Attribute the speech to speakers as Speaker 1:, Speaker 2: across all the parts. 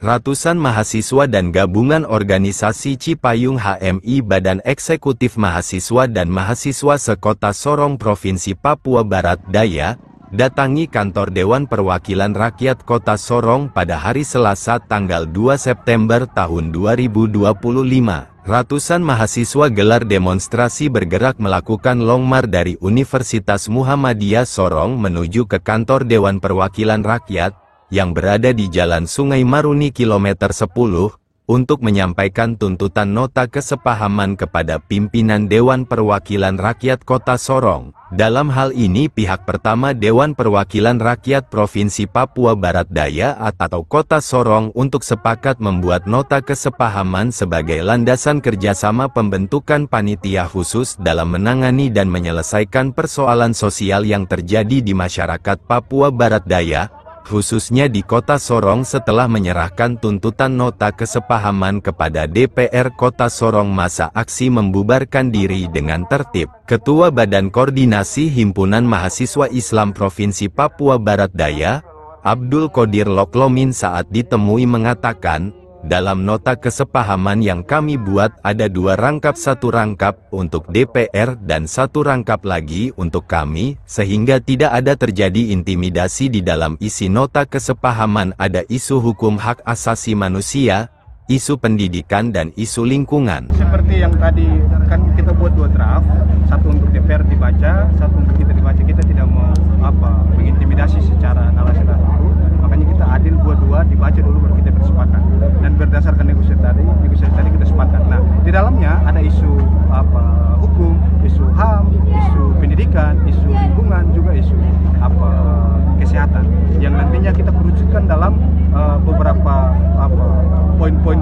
Speaker 1: Ratusan mahasiswa dan gabungan organisasi Cipayung HMI Badan Eksekutif Mahasiswa dan Mahasiswa Sekota Sorong Provinsi Papua Barat Daya, datangi kantor Dewan Perwakilan Rakyat Kota Sorong pada hari Selasa tanggal 2 September tahun 2025. Ratusan mahasiswa gelar demonstrasi bergerak melakukan long march dari Universitas Muhammadiyah Sorong menuju ke kantor Dewan Perwakilan Rakyat, yang berada di Jalan Sungai Maruni kilometer 10, untuk menyampaikan tuntutan nota kesepahaman kepada pimpinan Dewan Perwakilan Rakyat Kota Sorong. Dalam hal ini pihak pertama Dewan Perwakilan Rakyat Provinsi Papua Barat Daya atau Kota Sorong untuk sepakat membuat nota kesepahaman sebagai landasan kerjasama pembentukan panitia khusus dalam menangani dan menyelesaikan persoalan sosial yang terjadi di masyarakat Papua Barat Daya, khususnya di Kota Sorong setelah menyerahkan tuntutan nota kesepahaman kepada DPR Kota Sorong masa aksi membubarkan diri dengan tertib. Ketua Badan Koordinasi Himpunan Mahasiswa Islam Provinsi Papua Barat Daya, Abdul Qodir Loklomin saat ditemui mengatakan, dalam nota kesepahaman yang kami buat ada 2 rangkap, 1 rangkap untuk DPR dan 1 rangkap lagi untuk kami, sehingga tidak ada terjadi intimidasi di dalam isi nota kesepahaman. Ada isu hukum hak asasi manusia, isu pendidikan dan isu lingkungan.
Speaker 2: Seperti yang tadi kan kita buat 2 draft, 1 untuk DPR dibaca, 1 untuk kita dibaca. Kita tidak mau mengintimidasi secara narasi itu, makanya kita adil buat 2 dibaca dulu baru kita bersepakat. Dan berdasarkan negosiasi tadi kita sepakat. Nah, di dalamnya ada isu hukum, isu HAM, isu pendidikan, isu lingkungan, juga isu kesehatan yang nantinya kita kerucutkan dalam beberapa poin-poin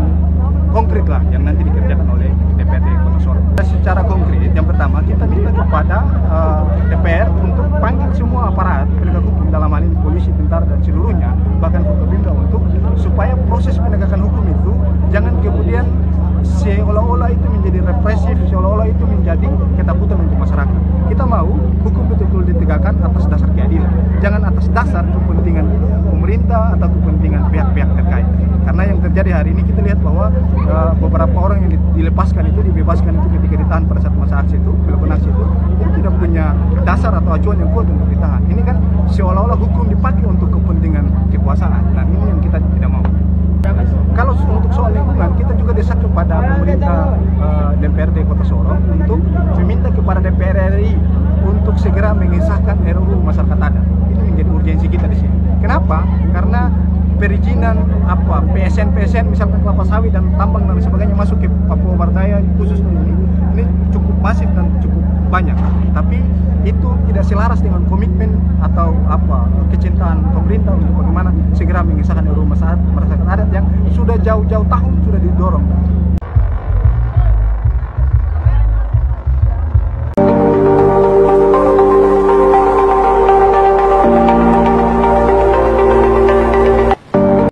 Speaker 2: konkret lah yang nanti dikerjakan oleh DPRD Kota Sorong. Secara konkret, yang pertama kita minta kepada DPR untuk panggil semua aparat penegak hukum, dalam hal ini polisi, tentara dan seluruhnya, bahkan Forkopimda, untuk supaya proses penegakan hukum itu jangan kemudian seolah-olah itu menjadi represif, seolah-olah itu menjadi ketakutan untuk masyarakat. Kita mau hukum betul-betul ditegakkan atas dasar keadilan, jangan atas dasar kepentingan pemerintah atau kepentingan pihak-pihak terkait. Karena yang terjadi hari ini kita lihat bahwa beberapa orang yang dibebaskan itu ketika ditahan pada saat masa aksi itu, melakukan aksi itu tidak punya dasar atau acuan yang kuat untuk ditahan. Ini kan seolah-olah hukum dipakai untuk kepentingan kekuasaan, dan ini yang kita tidak mau. Kalau untuk soal lingkungan, kita juga desak kepada pemerintah DPRD Kota Sorong untuk meminta kepada DPR RI untuk segera mengesahkan RUU Masyarakat Adat. Ini menjadi urgensi kita di sini. Kenapa? Karena perizinan PSN misalkan kelapa sawit dan tambang dan sebagainya masuk ke Papua Barat Daya khususnya ini cukup masif dan cukup banyak. Tapi itu tidak selaras dengan komitmen atau kecintaan pemerintah untuk bagaimana segera mengesahkan RUU Masyarakat Adat yang sudah jauh-jauh tahun sudah didorong.